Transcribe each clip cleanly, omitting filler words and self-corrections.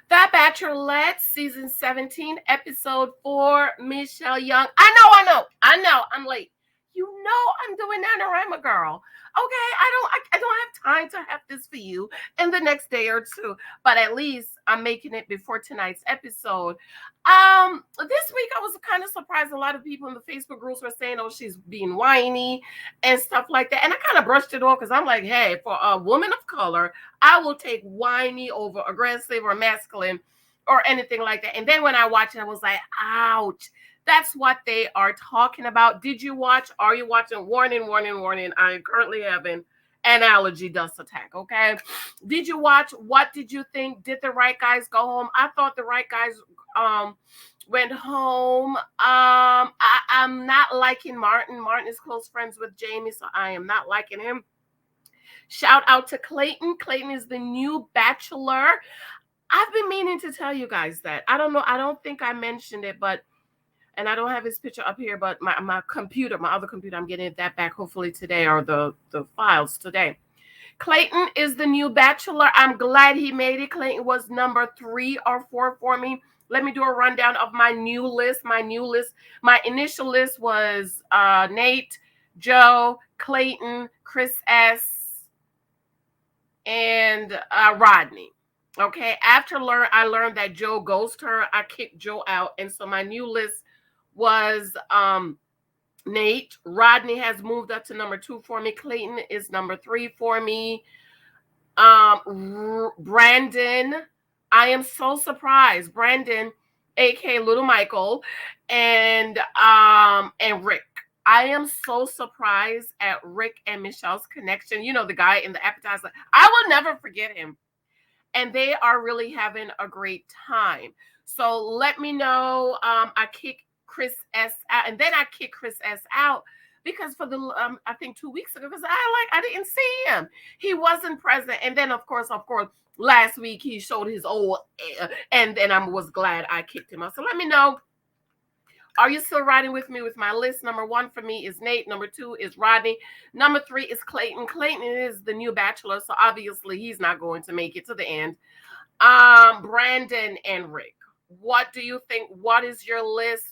The Bachelorette, season 17, episode 4, Michelle Young. I know, I'm late. You know I'm doing NaNoWriMo, girl. Okay, I don't have time to have this for you in the next day or two, but at least I'm making it before tonight's episode. This week I was kind of surprised. A lot of people in the Facebook groups were saying, "Oh, she's being whiny and stuff like that," and I kind of brushed it off because I'm like, "Hey, for a woman of color, I will take whiny over aggressive or masculine or anything like that." And then when I watched it, I was like, ouch. That's what they are talking about. Did you watch? Are you watching? Warning, warning, warning. I am currently having an allergy dust attack. Okay. Did you watch? What did you think? Did the right guys go home? I thought the right guys went home. I'm not liking Martin. Martin is close friends with Jamie, so I am not liking him. Shout out to Clayton. Clayton is the new bachelor. I've been meaning to tell you guys that. I don't know. I don't think I mentioned it, but and I don't have his picture up here, but my computer, my other computer, I'm getting that back hopefully today, or the files today. Clayton is the new bachelor. I'm glad he made it. Clayton was number 3 or 4 for me. Let me do a rundown of my new list. My initial list was Nate, Joe, Clayton, Chris S, and Rodney. Okay, after I learned that Joe ghosted her, I kicked Joe out, and so my new list was Nate. Rodney has moved up to number 2 for me. Clayton is number 3 for me. Brandon, I am so surprised. Brandon, aka Little Michael, and Rick. I am so surprised at Rick and Michelle's connection. You know, the guy in the appetizer. I will never forget him. And they are really having a great time. So let me know. I kick Chris S out, and then I kick Chris S out because for the I think 2 weeks ago, because I didn't see him. He wasn't present, and then of course, last week he showed his old, and I was glad I kicked him out. So let me know. Are you still riding with me with my list? Number 1 for me is Nate. Number 2 is Rodney. Number 3 is Clayton. Clayton is the new bachelor, so obviously he's not going to make it to the end. Brandon and Rick. What do you think? What is your list?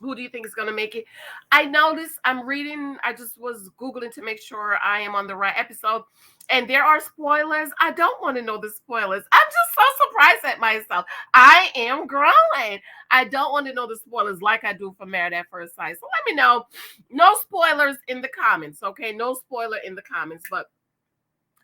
Who do you think is going to make it? I noticed I'm reading. I just was Googling to make sure I am on the right episode. And there are spoilers. I don't want to know the spoilers. I'm just so surprised at myself. I am growing. I don't want to know the spoilers like I do for Married at First Sight. So let me know. No spoilers in the comments, okay? No spoiler in the comments. But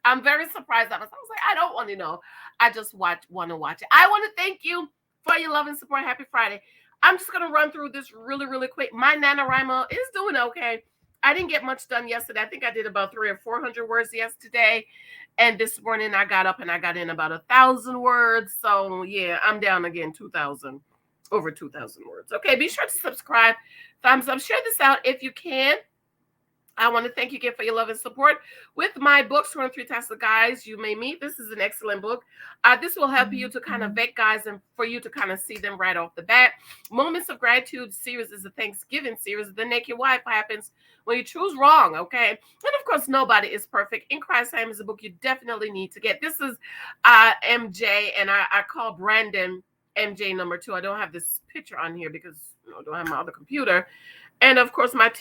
I'm very surprised at myself. I was like, I don't want to know. I just want to watch it. I want to thank you for your love and support. Happy Friday. I'm just going to run through this really, really quick. My NaNoWriMo is doing okay. I didn't get much done yesterday. I think I did about 300 or 400 words yesterday. And this morning I got up and I got in about 1,000 words. So yeah, I'm down again, over 2,000 words. Okay, be sure to subscribe, thumbs up, share this out if you can. I want to thank you again for your love and support with my books, 23 Types of Guys You May Meet. This is an excellent book. This will help you to kind of vet guys and for you to kind of see them right off the bat. Moments of Gratitude series is a Thanksgiving series. The Naked Wife happens when you choose wrong, okay? And of course, Nobody is Perfect. In Christ's Name is a book you definitely need to get. This is MJ, and I call Brandon MJ number 2. I don't have this picture on here because I don't have my other computer. And of course, my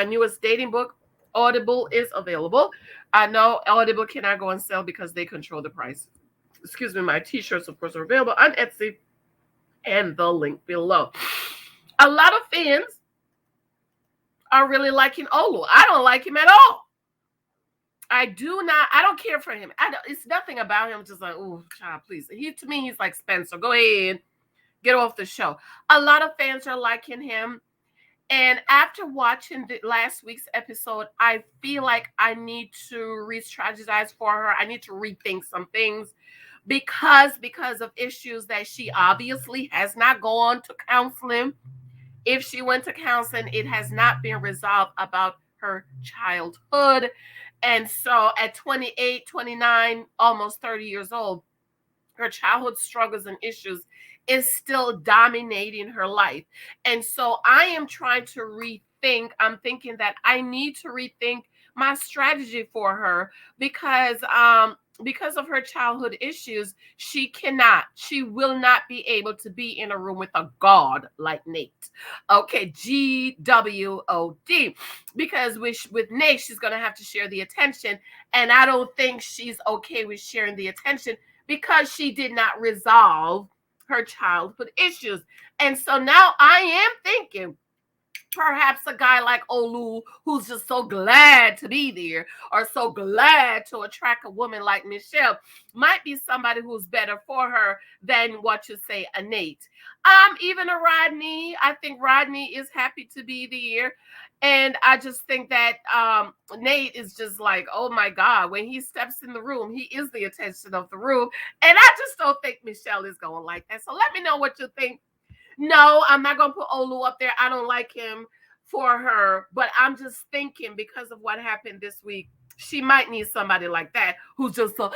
newest dating book, Audible, is available. I know Audible cannot go on sale because they control the price. Excuse me, my t-shirts, of course, are available on Etsy and the link below. A lot of fans are really liking Olu. I don't like him at all. I don't care for him. It's nothing about him. Just like, oh, child, please. To me, he's like Spencer. Go ahead, get off the show. A lot of fans are liking him. And after watching the last week's episode, I feel like I need to re-strategize for her. I need to rethink some things because of issues that she obviously has not gone to counseling. If she went to counseling, it has not been resolved about her childhood. And so at 28, 29, almost 30 years old, her childhood struggles and issues is still dominating her life. And so I am trying to rethink. I'm thinking that I need to rethink my strategy for her because because of her childhood issues, she will not be able to be in a room with a god like Nate. Okay, GWOD. Because with Nate, she's going to have to share the attention. And I don't think she's okay with sharing the attention because she did not resolve her childhood issues. And so now I am thinking, perhaps a guy like Olu, who's just so glad to be there or so glad to attract a woman like Michelle, might be somebody who's better for her than what you say, a Nate. Even a Rodney. I think Rodney is happy to be there. And I just think that Nate is just like, oh my God, when he steps in the room, he is the attention of the room. And I just don't think Michelle is going like that. So let me know what you think. No, I'm not going to put Olu up there. I don't like him for her, but I'm just thinking because of what happened this week, she might need somebody like that who's just so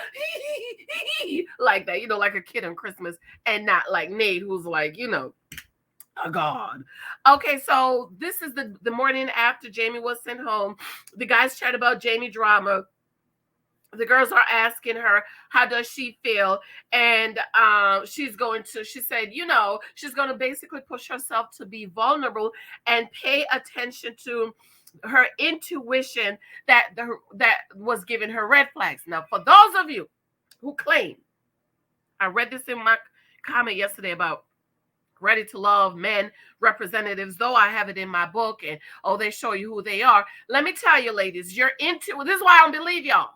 like that, like a kid on Christmas, and not like Nate, who's like, a god. Okay, so this is the morning after Jamie was sent home. The guys chat about Jamie drama. The girls are asking her, how does she feel? And she said, she's going to basically push herself to be vulnerable and pay attention to her intuition that was giving her red flags. Now, for those of you who claim, I read this in my comment yesterday about Ready to Love men representatives, though I have it in my book, and they show you who they are. Let me tell you, ladies, this is why I don't believe y'all.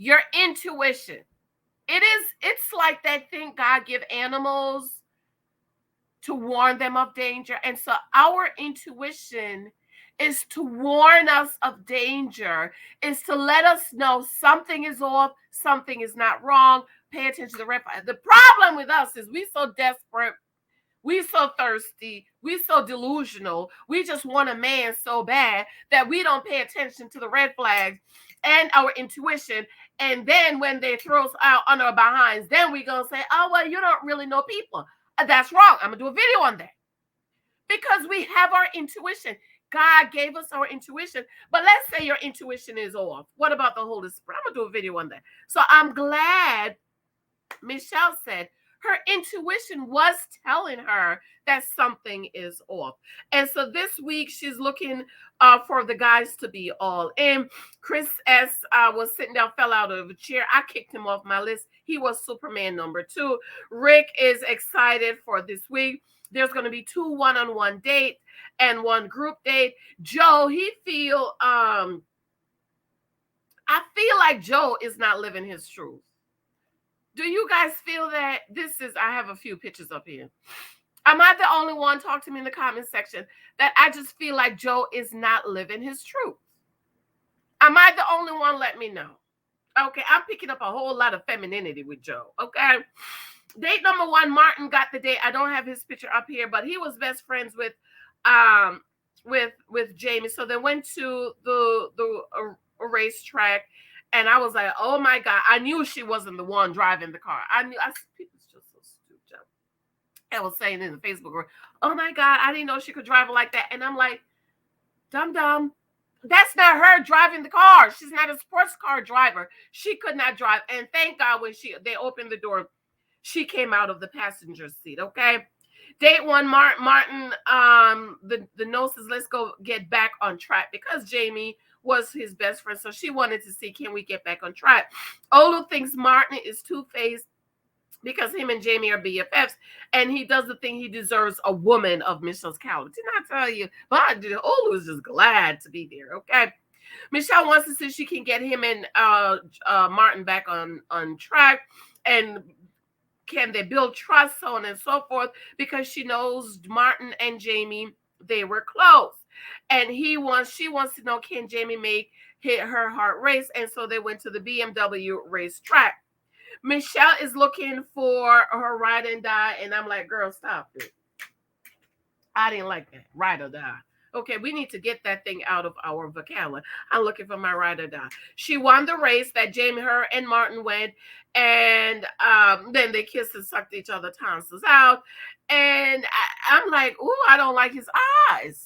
Your intuition. It's like that thing God give animals to warn them of danger. And so our intuition is to warn us of danger, is to let us know something is off, something is not wrong. Pay attention to the red flag. The problem with us is we so desperate, we so thirsty, we so delusional, we just want a man so bad that we don't pay attention to the red flags and our intuition. And then when they throw us out on our behinds, then we gonna say, oh, well, you don't really know people. That's wrong. I'm gonna do a video on that. Because we have our intuition. God gave us our intuition. But let's say your intuition is off. What about the Holy Spirit? I'm gonna do a video on that. So I'm glad Michelle said her intuition was telling her that something is off. And so this week she's looking for the guys to be all in. Chris S. Was sitting down, fell out of a chair. I kicked him off my list. He was Superman number 2. Rick is excited for this week. There's going to be 2 one-on-one dates and 1 group date. Joe, I feel like Joe is not living his truth. Do you guys feel that? I have a few pictures up here. Am I the only one? Talk to me in the comment section. That I just feel like Joe is not living his truth. Am I the only one? Let me know. Okay, I'm picking up a whole lot of femininity with Joe. Okay. Date number 1, Martin got the date. I don't have his picture up here, but he was best friends with Jamie. So they went to the racetrack. And I was like, oh my God, I knew she wasn't the one driving the car. People's just so stupid. I was saying in the Facebook group, oh my God, I didn't know she could drive it like that. And I'm like, dum. That's not her driving the car. She's not a sports car driver. She could not drive. And thank God when they opened the door, she came out of the passenger seat. Okay. Date 1, Martin, the nose says, let's go get back on track because Jamie was his best friend. So she wanted to see, can we get back on track? Olu thinks Martin is two-faced because him and Jamie are BFFs, and he does the thing he deserves, a woman of Michelle's caliber. Didn't I tell you? But Olu is just glad to be there, okay? Michelle wants to see if she can get him and Martin back on track, and can they build trust, so on and so forth, because she knows Martin and Jamie, they were close. And she wants to know, can Jamie make her heart race? And so they went to the BMW racetrack. Michelle is looking for her ride and die. And I'm like, girl, stop it. I didn't like that. Ride or die. Okay, we need to get that thing out of our vocabulary. I'm looking for my ride or die. She won the race that Jamie, her, and Martin went. And then they kissed and sucked each other's tonsils out. And I'm like, ooh, I don't like his eyes.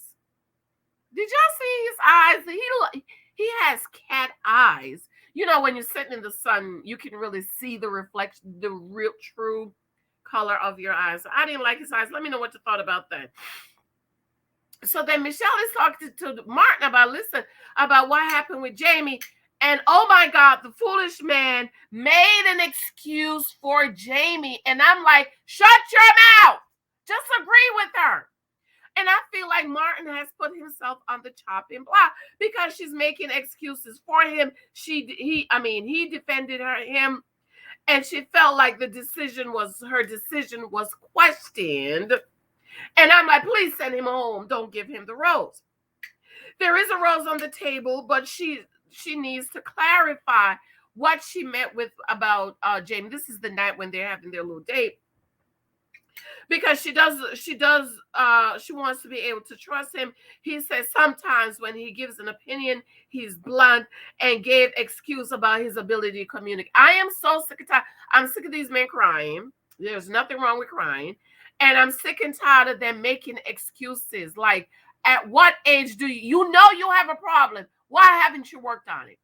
Did y'all see his eyes? He has cat eyes. You know, when you're sitting in the sun, you can really see the reflection, the real true color of your eyes. So I didn't like his eyes. Let me know what you thought about that. So then Michelle is talking to Martin about what happened with Jamie. And oh my God, the foolish man made an excuse for Jamie. And I'm like, shut your mouth. Just agree with her. And I feel like Martin has put himself on the chopping block because she's making excuses for him. He defended him, and she felt like her decision was questioned. And I'm like, please send him home. Don't give him the rose. There is a rose on the table, but she needs to clarify what she meant with about Jamie. This is the night when they're having their little date. Because she wants to be able to trust him. He says sometimes when he gives an opinion, he's blunt and gave excuse about his ability to communicate. I am so sick and tired. I'm sick of these men crying. There's nothing wrong with crying. And I'm sick and tired of them making excuses. Like, at what age do you know you have a problem? Why haven't you worked on it?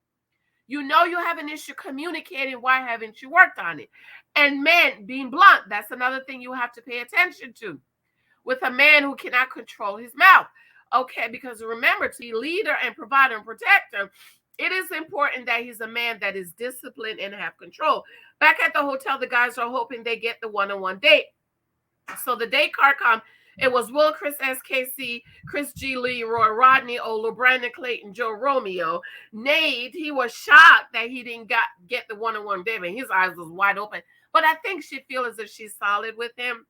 You know you have an issue communicating. Why haven't you worked on it? And men being blunt, that's another thing you have to pay attention to. With a man who cannot control his mouth. Okay, because remember, to be leader and provider and protector, it is important that he's a man that is disciplined and have control. Back at the hotel, the guys are hoping they get the one-on-one date. So the date card comes. It was Will, Chris S, KC, Chris G, Leroy, Rodney, Ola, Brandon Clayton, Joe Romeo. Nate, he was shocked that he didn't get the one-on-one date, and his eyes was wide open. But I think she feels as if she's solid with him,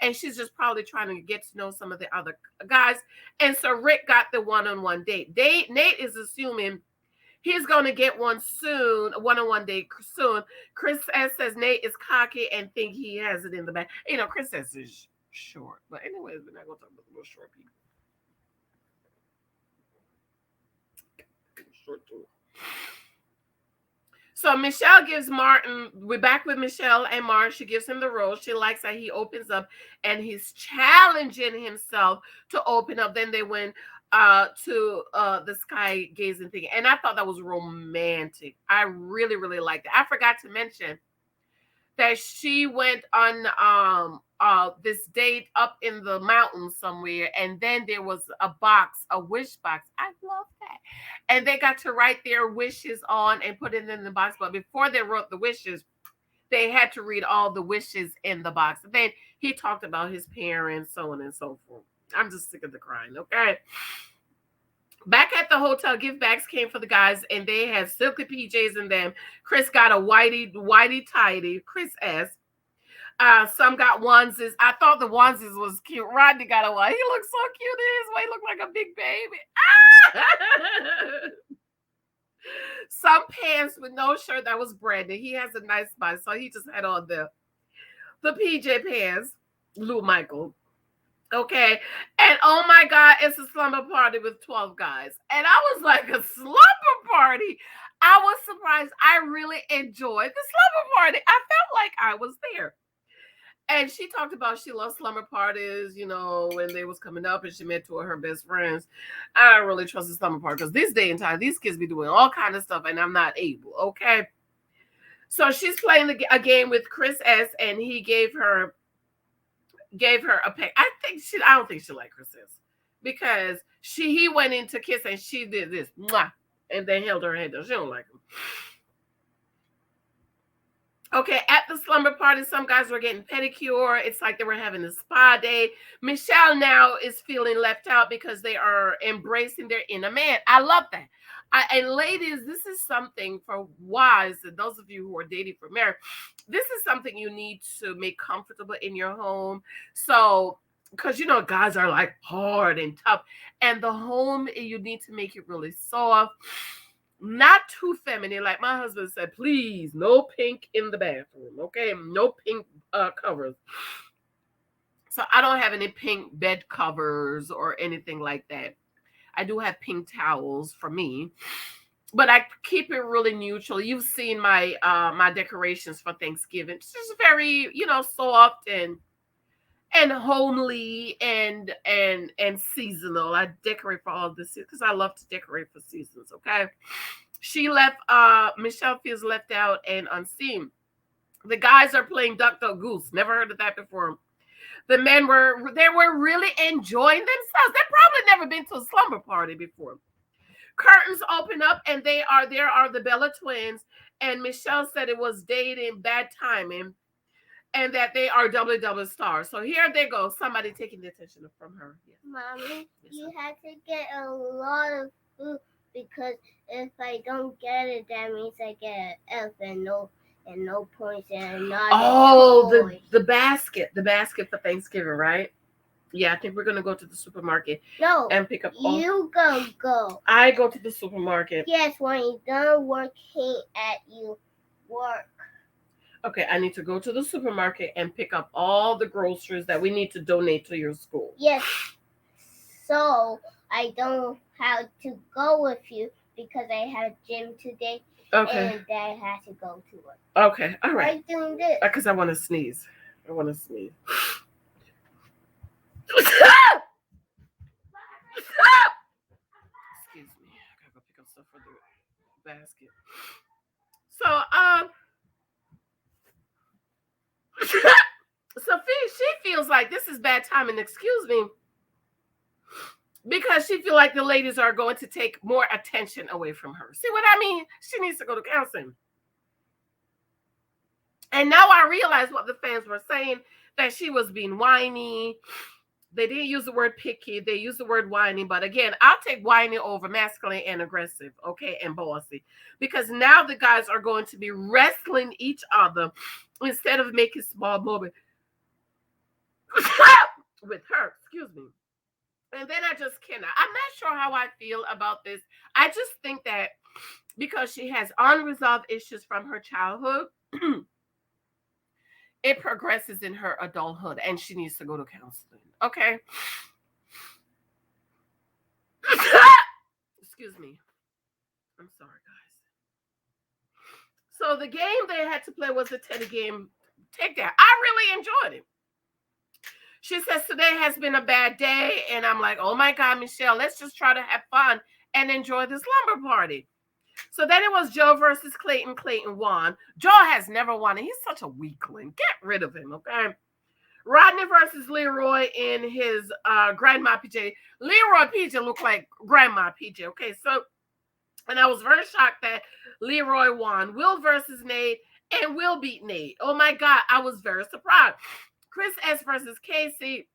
and she's just probably trying to get to know some of the other guys. And so Rick got the one-on-one date. Nate is assuming he's going to get one soon, a one-on-one date soon. Chris S says Nate is cocky and think he has it in the back. You know, Chris S is short. But anyways, we're not going to talk about the little short people. Short too. So Michelle gives Martin, we're back with Michelle and Martin. She gives him the rose. She likes that he opens up and he's challenging himself to open up. Then they went to the sky gazing thing. And I thought that was romantic. I really, really liked it. I forgot to mention that she went on this date up in the mountains somewhere, and then there was a wish box. I love that. And they got to write their wishes on and put it in the box. But before they wrote the wishes, they had to read all the wishes in the box. And then he talked about his parents, so on and so forth. I'm just sick of the crying, okay? Back at the hotel, gift bags came for the guys, and they had silky PJs in them. Chris got a whitey tidy. Chris S. Some got onesies. I thought the onesies was cute. Rodney got a one. He looks so cute in his way. He looked like a big baby. Some pants with no shirt. That was Brandon. He has a nice body, so he just had on the PJ pants. Lou Michael. Okay. And oh my God, it's a slumber party with 12 guys. And I was like, a slumber party? I was surprised. I really enjoyed the slumber party. I felt like I was there. And she talked about she loves slumber parties, you know, when they was coming up and she met two of her best friends. I don't really trust the slumber party because this day and time, these kids be doing all kind of stuff and I'm not able, okay? So she's playing a game with Chris S. and he gave her a peck. I don't think she liked Chris S. because he went in to kiss and she did this, mwah, and then held her hand down. She don't like him. Okay, at the slumber party, some guys were getting pedicure. It's like they were having a spa day. Michelle now is feeling left out because they are embracing their inner man. I love that. And ladies, this is something for wives and those of you who are dating for marriage. This is something you need to make comfortable in your home. So, because, you know, guys are like hard and tough. And the home, you need to make it really soft. Not too feminine. Like my husband said, please, no pink in the bathroom. Okay, no pink covers. So I don't have any pink bed covers or anything like that. I do have pink towels for me, but I keep it really neutral. You've seen my my decorations for Thanksgiving. It's just very, you know, soft and homely and seasonal. I decorate for all this because I love to decorate for seasons. Okay. She left. Michelle feels left out and unseen. The guys are playing Duck Duck Goose. Never heard of that before. The men were really enjoying themselves. They've probably never been to a slumber party before. Curtains open up and there are the Bella twins. And Michelle said it was dating bad timing and that they are double stars. So here they go. Somebody taking the attention from her. Yes. Mommy, you have to get a lot of food because if I don't get it, that means I get an F and no points and not. Oh, the basket for Thanksgiving, right? Yeah, I think we're gonna go to the supermarket. No, and pick up. You go. I go to the supermarket. Yes, when you're done working at your work. Okay, I need to go to the supermarket and pick up all the groceries that we need to donate to your school. Yes. So I don't have to go with you because I have gym today. Okay. And I have to go to work. Okay, all right. Why doing this? Because I want to sneeze. Excuse me. I gotta go pick up stuff for the basket. So, Sophie, she feels like this is bad timing. Excuse me. Because she feels like the ladies are going to take more attention away from her. See what I mean? She needs to go to counseling. And now I realize what the fans were saying, that she was being whiny. They didn't use the word picky. They used the word whiny. But again, I'll take whiny over masculine and aggressive, okay, and bossy. Because now the guys are going to be wrestling each other instead of making small moments with her. Excuse me. And then I just cannot. I'm not sure how I feel about this. I just think that because she has unresolved issues from her childhood, it progresses in her adulthood and she needs to go to counseling. Okay. Excuse me. I'm sorry, guys. So the game they had to play was the Teddy game. Take that. I really enjoyed it. She says today has been a bad day. And I'm like, oh my God, Michelle, let's just try to have fun and enjoy this lumber party. So then it was Joe versus Clayton. Clayton won. Joe has never won. And he's such a weakling. Get rid of him, okay? Rodney versus Leroy in his Grandma PJ. Leroy PJ looked like Grandma PJ, okay? So, and I was very shocked that Leroy won. Will versus Nate. And Will beat Nate. Oh my God, I was very surprised. Chris S versus Casey.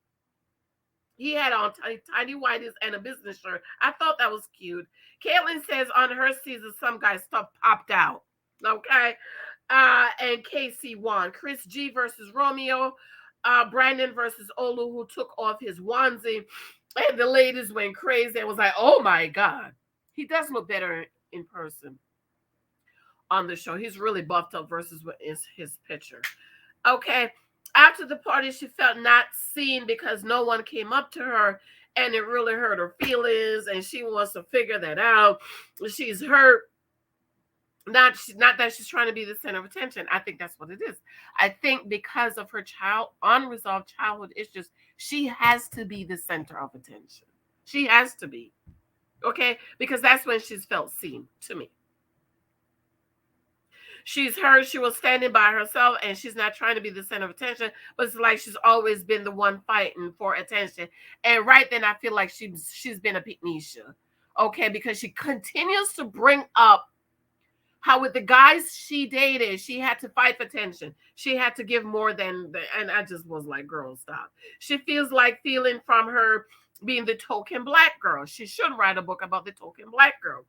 He had on tiny whities and a business shirt. I thought that was cute. Caitlin says on her season, some guy's stuff popped out. Okay. And Casey won. Chris G versus Romeo. Brandon versus Olu, who took off his onesie. And the ladies went crazy and was like, oh my God. He does look better in person on the show. He's really buffed up versus what is his picture. Okay. After the party, she felt not seen because no one came up to her and it really hurt her feelings and she wants to figure that out. She's hurt. Not that she's trying to be the center of attention. I think that's what it is. I think because of her unresolved childhood issues, she has to be the center of attention. She has to be. Okay? Because that's when she's felt seen to me. She's heard she was standing by herself and she's not trying to be the center of attention, but it's like she's always been the one fighting for attention. And right then I feel like she's been a picnisha. Okay, because she continues to bring up how with the guys she dated, she had to fight for attention. She had to give more than and I just was like, girl, stop. She feels like feeling from her being the token black girl. She should write a book about the token black girl,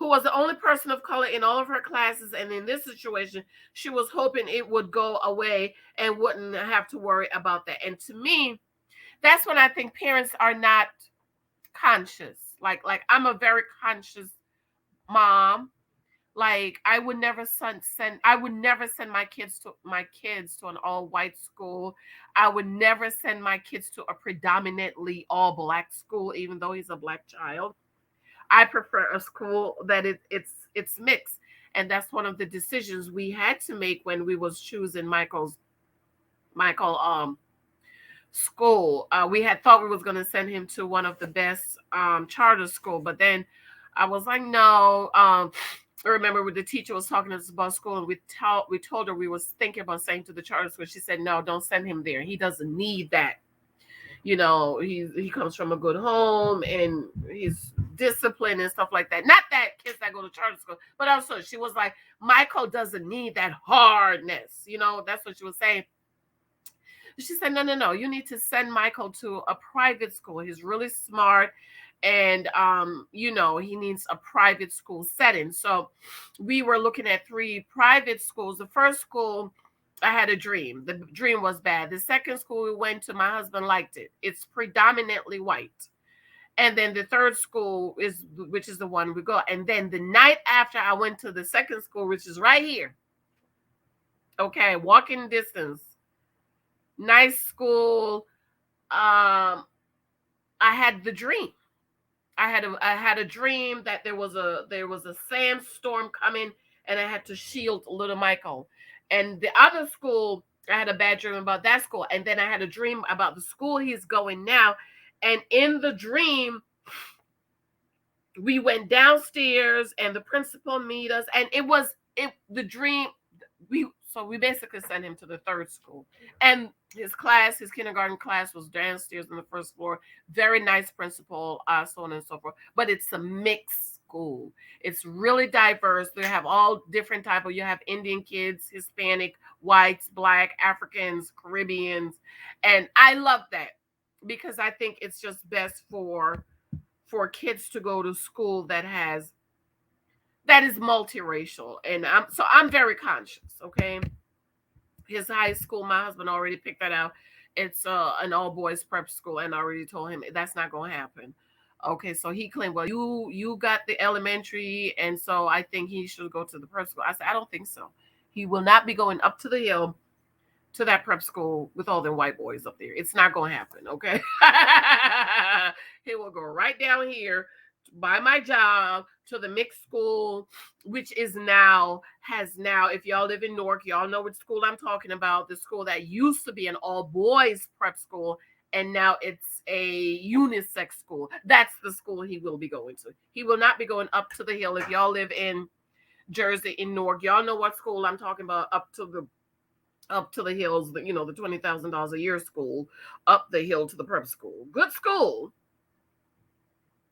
who was the only person of color in all of her classes. And in this situation, she was hoping it would go away and wouldn't have to worry about that. And to me, that's when I think parents are not conscious. Like I'm a very conscious mom. Like I would never send my kids to an all-white school. I would never send my kids to a predominantly all-black school, even though he's a black child. I prefer a school that it's mixed. And that's one of the decisions we had to make when we was choosing Michael school. We had thought we was going to send him to one of the best charter school, but then I was like, no. I remember when the teacher was talking to us about school, and we told her we was thinking about saying to the charter school. She said, no, don't send him there. He doesn't need that. He comes from a good home and he's disciplined and stuff like that. Not that kids that go to charter school, but also she was like, Michael doesn't need that hardness. That's what she was saying. She said, no, no, no. You need to send Michael to a private school. He's really smart. And he needs a private school setting. So we were looking at 3 private schools. The first school, I had a dream. The dream was bad. The second school we went to, my husband liked it. It's predominantly white. And then the third school which is the one we go. And then the night after, I went to the second school, which is right here. Okay, walking distance. Nice school. I had the dream. I had a dream that there was a sandstorm coming, and I had to shield little Michael. And the other school, I had a bad dream about that school, and then I had a dream about the school he's going now. And in the dream, we went downstairs, and the principal meet us, and the dream. We basically sent him to the third school, and his kindergarten class was downstairs on the first floor. Very nice principal, so on and so forth. But it's a mixed school. It's really diverse. They have all different type of. You have Indian kids, Hispanic, whites, Black, Africans, Caribbeans, and I love that because I think it's just best for kids to go to school that is multiracial. And I'm very conscious. Okay, his high school, my husband already picked that out. It's an all boys prep school, and I already told him that's not going to happen. Okay, so he claimed, well, you got the elementary, and so I think he should go to the prep school. I said, I don't think so. He will not be going up to the hill to that prep school with all them white boys up there. It's not going to happen. Okay, he will go right down here by my job to the mixed school, which has now, if y'all live in Newark, y'all know what school I'm talking about. The school that used to be an all boys prep school, and now it's a unisex school. That's the school he will be going to. He will not be going up to the hill. If y'all live in Jersey, in Newark, y'all know what school I'm talking about. Up to the hills, the $20,000 a year school, up the hill to the prep school. Good school.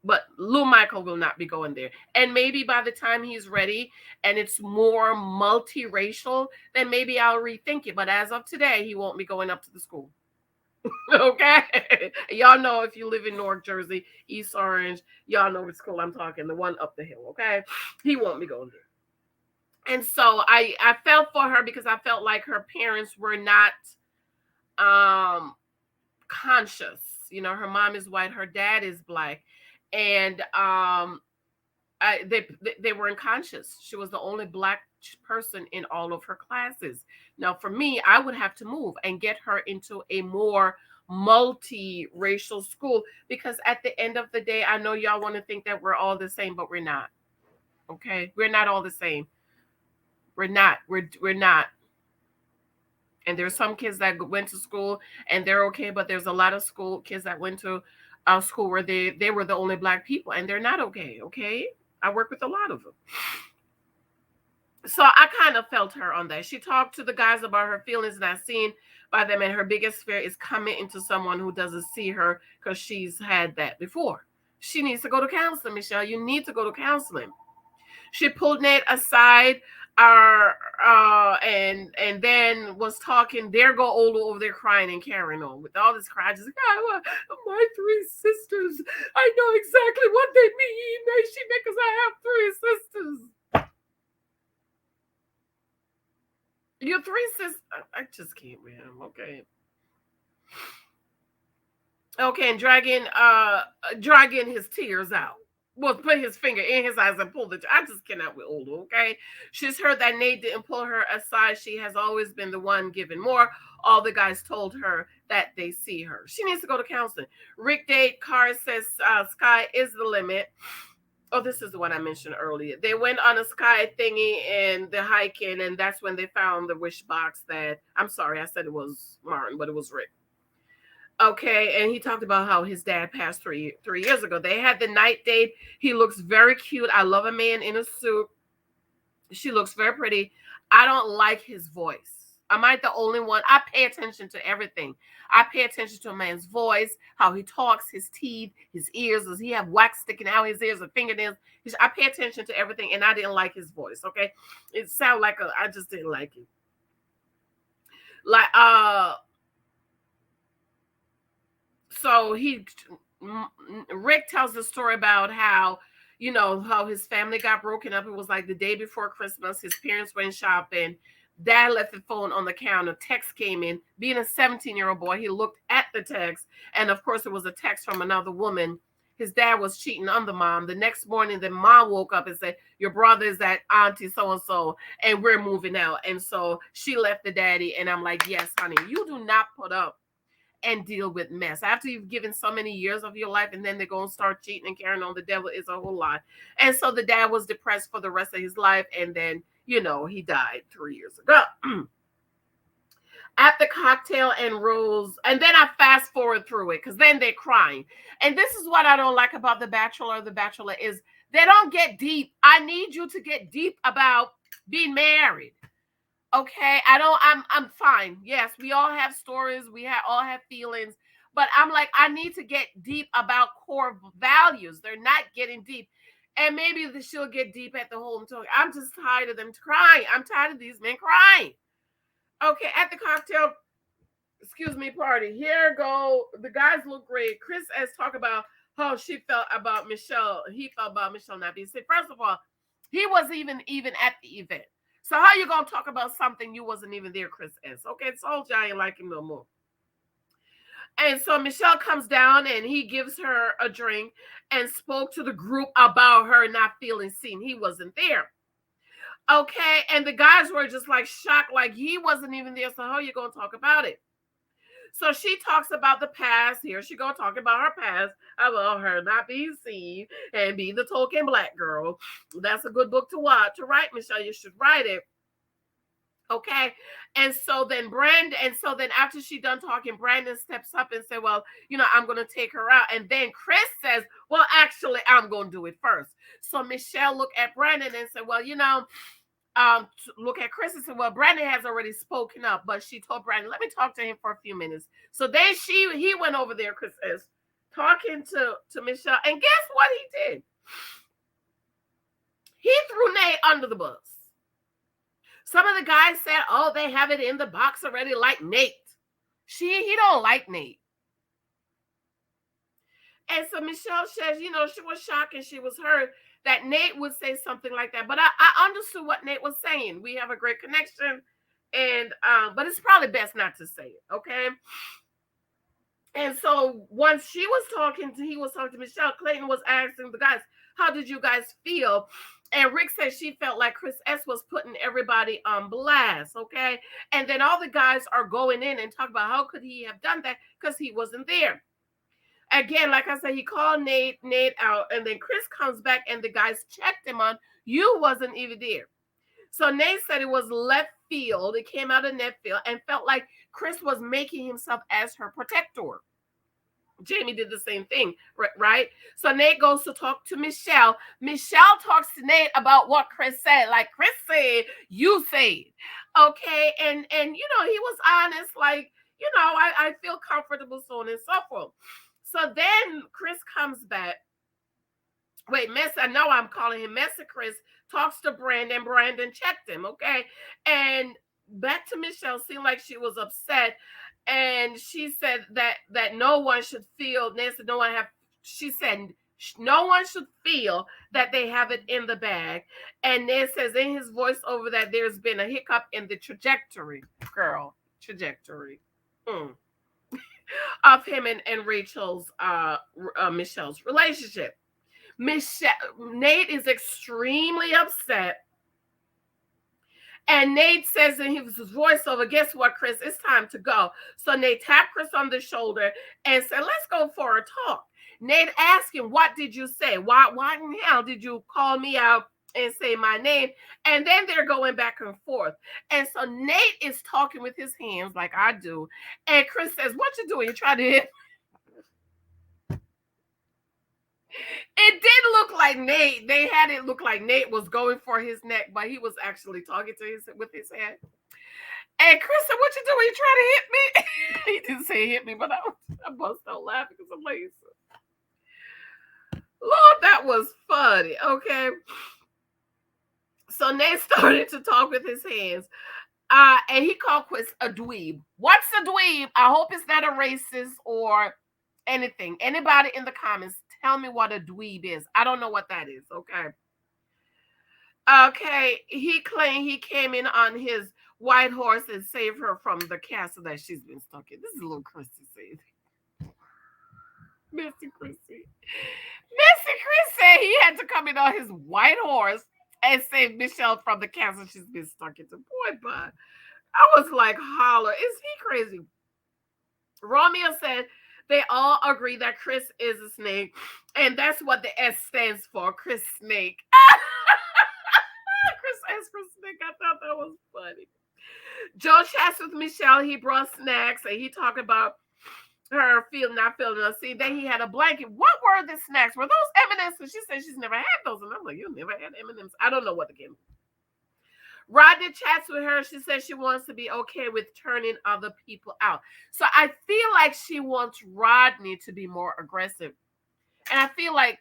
But Lou Michael will not be going there. And maybe by the time he's ready and it's more multiracial, then maybe I'll rethink it. But as of today, he won't be going up to the school. Okay? Y'all know, if you live in Newark, Jersey, East Orange, y'all know which school I'm talking, the one up the hill. Okay? He won't be going there. And so I felt for her because I felt like her parents were not conscious. Her mom is white, her dad is Black. And they were unconscious. She was the only Black person in all of her classes. Now, for me, I would have to move and get her into a more multiracial school, because at the end of the day, I know y'all want to think that we're all the same, but we're not. Okay, we're not all the same. We're not. We're not. And there's some kids that went to school and they're okay, but there's a lot of kids that went to school where they were the only Black people, and they're not okay. Okay, I work with a lot of them. So I kind of felt her on that. She talked to the guys about her feelings not seen by them, and her biggest fear is committing to someone who doesn't see her, because she's had that before. She needs to go to counseling, Michelle. You need to go to counseling. She pulled Nate aside, and then was talking. There go Olu over there crying and carrying on with all this cry. Just like, my 3 sisters. I know exactly what they mean. Because I have 3 sisters. Your 3 sisters. I just can't, man. Okay. Okay, and dragging his tears out. Well, put his finger in his eyes and pull I just cannot with Olu, okay? She's heard that Nate didn't pull her aside. She has always been the one giving more. All the guys told her that they see her. She needs to go to counseling. Rick Date Carr says sky is the limit. Oh, this is the one I mentioned earlier. They went on a sky thingy and the hiking, and that's when they found the wish box that, I'm sorry, I said it was Martin, but it was Rick. Okay, and he talked about how his dad passed 3 years ago. They had the night date. He looks very cute. I love a man in a suit. She looks very pretty. I don't like his voice. Am I the only one? I pay attention to everything. I pay attention to a man's voice, how he talks, his teeth, his ears. Does he have wax sticking out his ears or fingernails? I pay attention to everything, and I didn't like his voice. Okay, it sounded like I just didn't like it. Like so Rick tells the story about how how his family got broken up. It was like the day before Christmas. His parents went shopping. Dad left the phone on the counter. Text came in. Being a 17-year-old boy, he looked at the text, and of course it was a text from another woman. His dad was cheating on the mom. The next morning, the mom woke up and said, your brother is at auntie so-and-so, and we're moving out. And so she left the daddy, and I'm like, yes, honey, you do not put up and deal with mess. After you've given so many years of your life, and then they're going to start cheating and carrying on, the devil is a whole lot. And so the dad was depressed for the rest of his life, and then, he died 3 years ago. At the cocktail and rose, and then I fast forward through it, because then they're crying. And this is what I don't like about The Bachelor or The Bachelorette, is they don't get deep. I need you to get deep about being married. Okay, I'm fine. Yes, we all have stories, all have feelings, but I'm like, I need to get deep about core values. They're not getting deep. And maybe she'll get deep at the home talk. I'm just tired of them crying. I'm tired of these men crying. Okay, at the cocktail, party. Here go. The guys look great. Chris has talked about how she felt about Michelle. He felt about Michelle not being sick. First of all, he wasn't even at the event. So how you gonna talk about something you wasn't even there, Chris S? Okay, told you I ain't like him no more. And so Michelle comes down and he gives her a drink and spoke to the group about her not feeling seen. He wasn't there. Okay, and the guys were just like shocked, like he wasn't even there. So how you gonna talk about it? So she talks about the past. Here she go talking about her past, about her not being seen and being the token black girl. That's a good book to write, Michelle. You should write it. Okay. And so then after she done talking, Brandon steps up and said, well, I'm going to take her out. And then Chris says, well, actually, I'm going to do it first. So Michelle looked at Brandon and said, well, look at Chris and said, well, Brandon has already spoken up, but she told Brandon, let me talk to him for a few minutes. So then he went over there, Chris says, talking to Michelle. And guess what he did? He threw Nate under the bus. Some of the guys said, oh, they have it in the box already, like Nate. He don't like Nate. And so Michelle says, she was shocked and she was hurt that Nate would say something like that. But I understood what Nate was saying. We have a great connection, and but it's probably best not to say it, okay? And so once he was talking to Michelle, Clayton was asking the guys, how did you guys feel? And Rick said she felt like Chris S was putting everybody on blast, okay? And then all the guys are going in and talking about how could he have done that because he wasn't there. Again, like I said, he called Nate out, and then Chris comes back and the guys checked him on, you wasn't even there. So Nate said it was left field. It came out of left field and felt like Chris was making himself as her protector. Jamie did the same thing, right? So Nate goes to talk to Michelle. Michelle talks to Nate about what Chris said. Like Chris said, you said. Okay, and he was honest, like, I feel comfortable, so on and so forth. So then Chris comes back. Wait, I know I'm calling him Messy Chris, talks to Brandon. Brandon checked him, okay? And back to Michelle, seemed like she was upset. And she said that no one should feel, Nancy, she said no one should feel that they have it in the bag. And Ned says in his voiceover that there's been a hiccup in the trajectory of him and Rachel's, Michelle's relationship. Nate is extremely upset. And Nate says in his voiceover, guess what, Chris? It's time to go. So Nate tapped Chris on the shoulder and said, let's go for a talk. Nate asked him, what did you say? Why in hell did you call me out and say my name. And then they're going back and forth. And so Nate is talking with his hands like I do. And Chris says, what you doing? You trying to hit? It did look like Nate. They had it look like Nate was going for his neck, but he was actually talking to his with his hand. And Chris said, what you doing? You trying to hit me? He didn't say hit me, but I bust out laughing because I'm like, Lord, that was funny. Okay. So Nate started to talk with his hands. And he called Chris a dweeb. What's a dweeb? I hope it's not a racist or anything. Anybody in the comments, tell me what a dweeb is. I don't know what that is. Okay. Okay. He claimed he came in on his white horse and saved her from the castle that she's been stuck in. This is a little Chrissy saying. Mr. Chrissy. Mr. Chris said he had to come in on his white horse and save Michelle from the castle she's been stuck into. Boy, but I was like, holler, is he crazy? Romeo said they all agree that Chris is a snake, and that's what the S stands for, Chris Snake. Chris S for snake. I thought that was funny. Joe chats with Michelle. He brought snacks, and he talked about her not feeling us. See, then he had a blanket. What were the snacks? Were those M&Ms? Because she said she's never had those. And I'm like, you never had M&Ms. I don't know what the game. Rodney chats with her. She says she wants to be okay with turning other people out. So I feel like she wants Rodney to be more aggressive. And I feel like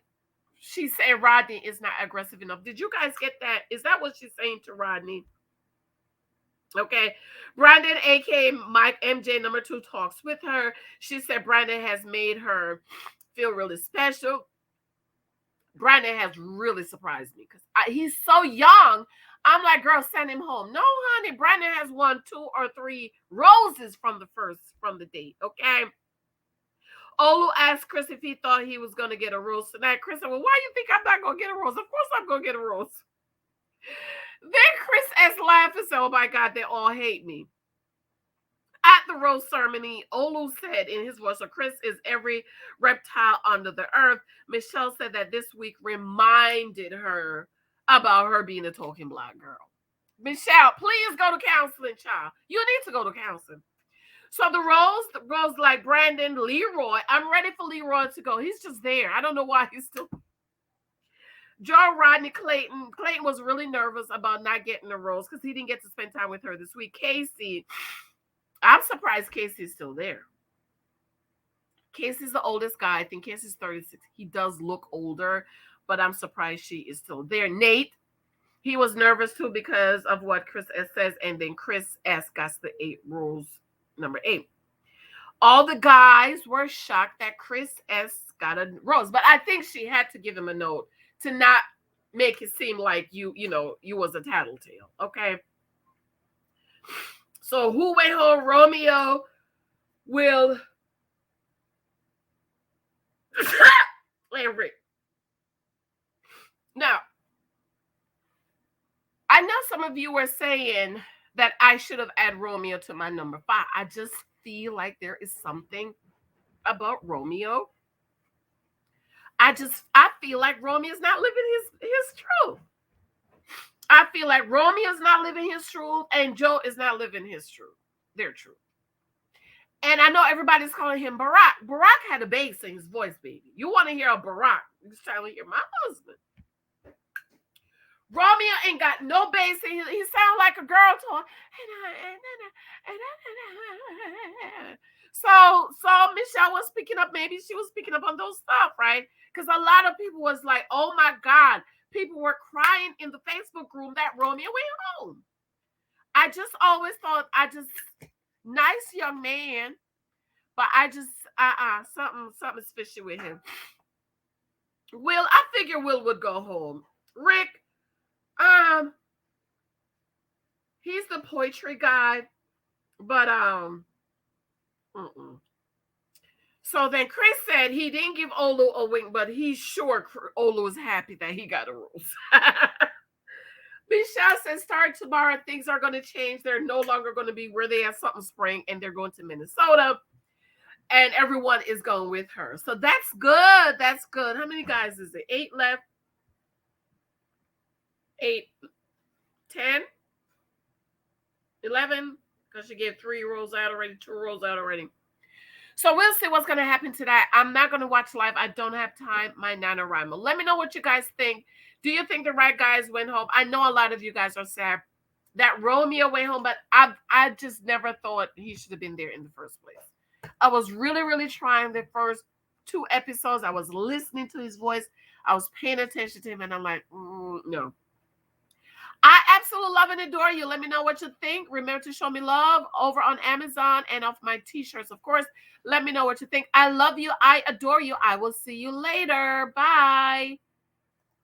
she's saying Rodney is not aggressive enough. Did you guys get that? Is that what she's saying to Rodney? Okay. Brandon, aka Mike MJ number 2, talks with her. She said Brandon has made her feel really special. Brandon has really surprised me because he's so young. I'm like, girl, send him home. No, honey, Brandon has won 2 or 3 roses from the date. Okay. Olu asked Chris if he thought he was going to get a rose tonight. Chris said, well, why do you think I'm not going to get a rose? Of course I'm going to get a rose. Then Chris S laughed and said, oh my God, they all hate me. At the rose ceremony, Olu said in his voice, so Chris is every reptile under the earth. Michelle said that this week reminded her about her being a talking black girl. Michelle, please go to counseling, child. You need to go to counseling. So the rose like Brandon, Leroy. I'm ready for Leroy to go. He's just there. I don't know why he's still. Joe, Rodney, Clayton. Clayton was really nervous about not getting a rose because he didn't get to spend time with her this week. Casey, I'm surprised Casey's still there. Casey's the oldest guy. I think Casey's 36. He does look older, but I'm surprised she is still there. Nate, he was nervous too because of what Chris S says, and then Chris S got the 8 rules, number 8. All the guys were shocked that Chris S got a rose, but I think she had to give him a note to not make it seem like you was a tattletale. Okay. So who went home? Romeo, Will, and Rick. Now, I know some of you were saying that I should have added Romeo to my number 5. I just feel like there is something about Romeo. I feel like Romeo's not living his truth. I feel like Romeo's not living his truth and Joe is not living his truth. Their truth. And I know everybody's calling him Barack. Barack had a bass in his voice, baby. You want to hear a Barack. You're just trying to hear my husband. Romeo ain't got no bass in his. He sounds like a girl talking. So Michelle was speaking up. Maybe she was speaking up on those stuff, right? Because a lot of people was like, oh my God. People were crying in the Facebook group that Romeo went home. I just always thought, nice young man, but I just, something's fishy with him. Will, I figure Will would go home. Rick, he's the poetry guy, but, So then Chris said he didn't give Olu a wink, but he's sure Olu is happy that he got a rose. Michelle says, start tomorrow, things are going to change. They're no longer going to be where they have something spring, and they're going to Minnesota, and everyone is going with her. So that's good. That's good. How many guys is it? 8 left. 8, 10, 11, because she gave 3 rolls out already, 2 rolls out already. So we'll see what's going to happen today. I'm not going to watch live. I don't have time. My NaNoWriMo. Let me know what you guys think. Do you think the right guys went home? I know a lot of you guys are sad that Romeo went home, but I just never thought he should have been there in the first place. I was really, really trying the first 2 episodes. I was listening to his voice. I was paying attention to him, and I'm like, no. I absolutely love and adore you. Let me know what you think. Remember to show me love over on Amazon and off my t-shirts, of course. Let me know what you think. I love you. I adore you. I will see you later. Bye.